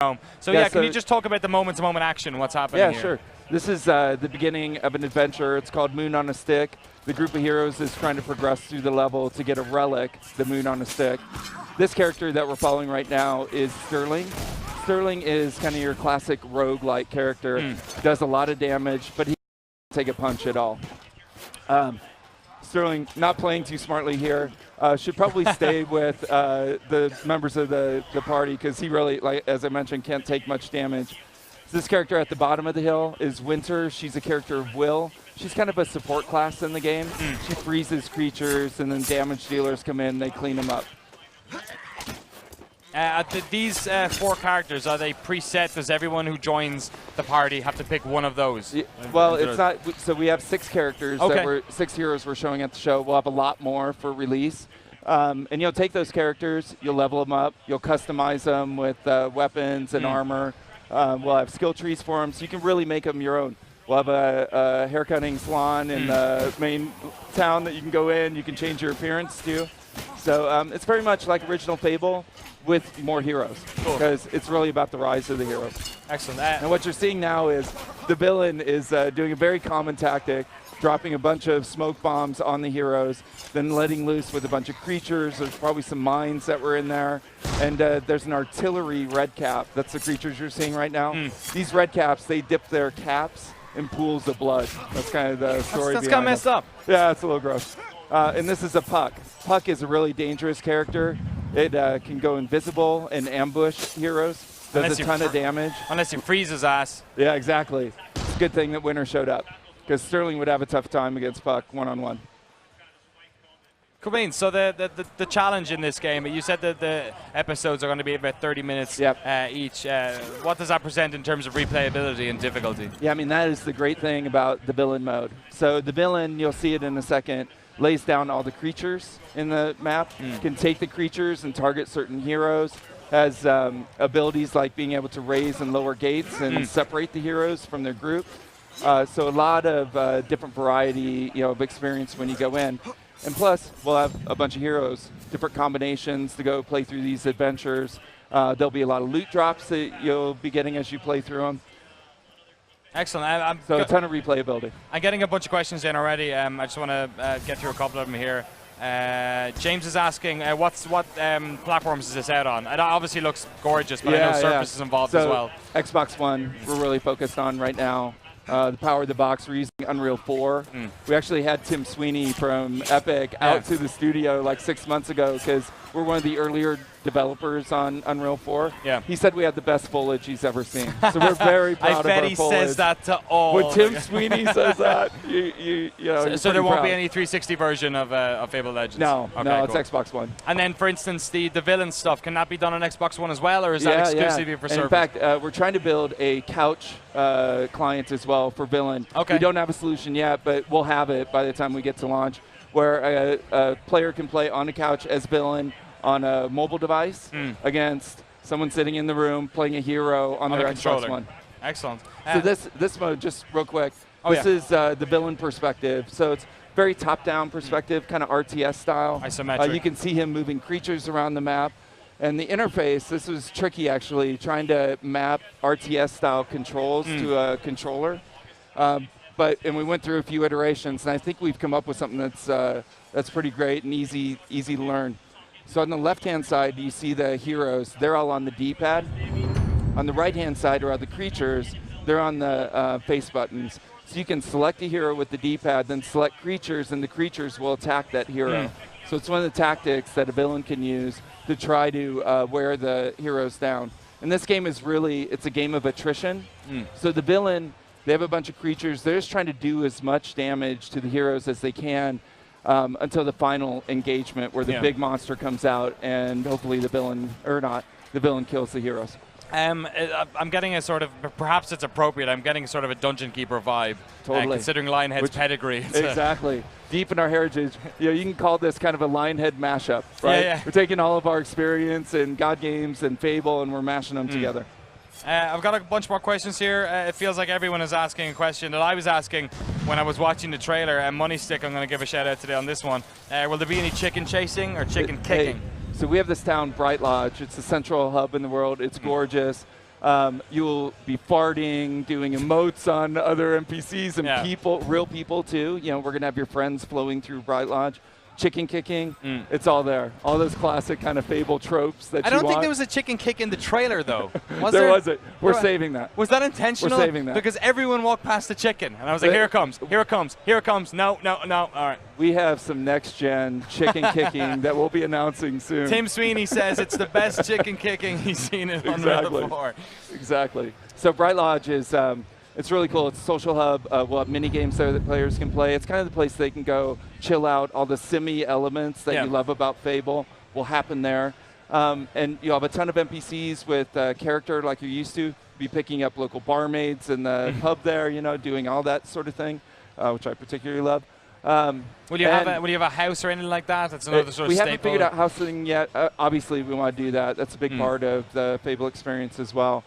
So yeah, can you just talk about the moment-to-moment action, what's happening here? Yeah, sure. This is the beginning of an adventure. It's called Moon on a Stick. The group of heroes is trying to progress through the level to get a relic, the Moon on a Stick. This character that we're following right now is Sterling. Sterling is kind of your classic rogue-like character. Does a lot of damage, but he doesn't take a punch at all. Sterling, not playing too smartly here, should probably stay with the members of the party because he really, like as I mentioned, can't take much damage. This character at the bottom of the hill is Winter. She's a character of will. She's kind of a support class in the game. She freezes creatures, and then damage dealers come in, they clean them up. These 4 characters, are they preset? Does everyone who joins the party have to pick one of those? Yeah, well, it's not. So we have 6 characters, that 6 heroes we're showing at the show. We'll have a lot more for release. And you'll take those characters, you'll level them up, you'll customize them with weapons and armor. We'll have skill trees for them, so you can really make them your own. We'll have a haircutting salon in the main town that you can go in. You can change your appearance to. So it's very much like original Fable with more heroes, because it's really about the rise of the heroes. Excellent. And what you're seeing now is the villain is doing a very common tactic, dropping a bunch of smoke bombs on the heroes, then letting loose with a bunch of creatures. There's probably some mines that were in there. And there's an artillery red cap. That's the creatures you're seeing right now. These red caps, they dip their caps in pools of blood. That's kind of the story That's kind of messed up. Yeah, it's a little gross. And this is a Puck. Puck is a really dangerous character. It can go invisible and ambush heroes. Does a ton of damage. Unless you freeze his ass. Yeah, exactly. It's a good thing that Winter showed up, because Sterling would have a tough time against Puck one-on-one. Cool. So the challenge in this game, you said that the episodes are going to be about 30 minutes each. What does that present in terms of replayability and difficulty? Yeah, I mean, that is the great thing about the villain mode. So the villain, you'll see it in a second, lays down all the creatures in the map, can take the creatures and target certain heroes, has abilities like being able to raise and lower gates and separate the heroes from their group. So a lot of different variety, of experience when you go in. And plus, we'll have a bunch of heroes, different combinations to go play through these adventures. There'll be a lot of loot drops that you'll be getting as you play through them. Excellent. So a ton of replayability. I'm getting a bunch of questions in already. I just want to get through a couple of them here. James is asking, what platforms is this out on? It obviously looks gorgeous, but I know Surface is involved as well. Xbox One, we're really focused on right now. The power of the box, we're using Unreal 4. We actually had Tim Sweeney from Epic out to the studio like 6 months ago, because we're one of the earlier developers on Unreal 4. Yeah. He said we had the best foliage he's ever seen. So we're very proud of our foliage. I bet he says that to all. When Tim Sweeney says that, you know. So there won't be any 360 version of Fable Legends? No, okay, no, cool. it's Xbox One. And then, for instance, the villain stuff, can that be done on Xbox One as well, or is that exclusively for Surface? In fact, we're trying to build a couch client as well for villain. Okay. We don't have a solution yet, but we'll have it by the time we get to launch, where a player can play on a couch as villain on a mobile device against someone sitting in the room playing a hero on their Xbox One. Excellent. So this mode, just real quick, this is the villain perspective. So it's very top-down perspective, kind of RTS style. Isometric. You can see him moving creatures around the map. And the interface, this was tricky actually, trying to map RTS-style controls to a controller. And we went through a few iterations, and I think we've come up with something that's pretty great and easy to learn. So on the left-hand side, you see the heroes. They're all on the D-pad. On the right-hand side are the creatures. They're on the face buttons. So you can select a hero with the D-pad, then select creatures, and the creatures will attack that hero. So it's one of the tactics that a villain can use to try to wear the heroes down. And this game is really, it's a game of attrition. So the villain, they have a bunch of creatures. They're just trying to do as much damage to the heroes as they can until the final engagement where the big monster comes out and hopefully the villain, or not, the villain kills the heroes. I'm getting a sort of, perhaps it's appropriate, I'm getting sort of a Dungeon Keeper vibe. Totally. Considering Lionhead's pedigree. Exactly. Deep in our heritage, you can call this kind of a Lionhead mashup, right? Yeah. We're taking all of our experience in God games and Fable and we're mashing them together. I've got a bunch more questions here. It feels like everyone is asking a question that I was asking when I was watching the trailer. And Moneystick, I'm going to give a shout out today on this one. Will there be any chicken chasing or chicken kicking? So we have this town, Bright Lodge. It's the central hub in the world. It's gorgeous. You'll be farting, doing emotes on other NPCs and people, real people too. You know, we're gonna have your friends flowing through Bright Lodge. Chicken kicking, it's all there. All those classic kind of Fable tropes that you want. I don't think there was a chicken kick in the trailer, though. Was there? There wasn't. We're saving that. Was that intentional? We're saving that. Because everyone walked past the chicken, and I was like, here it comes, here it comes, here it comes. No, no, no. All right. We have some next-gen chicken kicking that we'll be announcing soon. Tim Sweeney says it's the best chicken kicking he's seen in Unreal before. Exactly. So Bright Lodge is it's really cool. It's a social hub. We'll have mini games there that players can play. It's kind of the place they can go chill out. All the simmy elements that you love about Fable will happen there. And you'll have a ton of NPCs with character like you're used to. Be picking up local barmaids in the pub there, you know, doing all that sort of thing, which I particularly love. Will you have a house or anything like that? That's another sort of we staple. haven't figured out housing yet. Obviously, we want to do that. That's a big part of the Fable experience as well.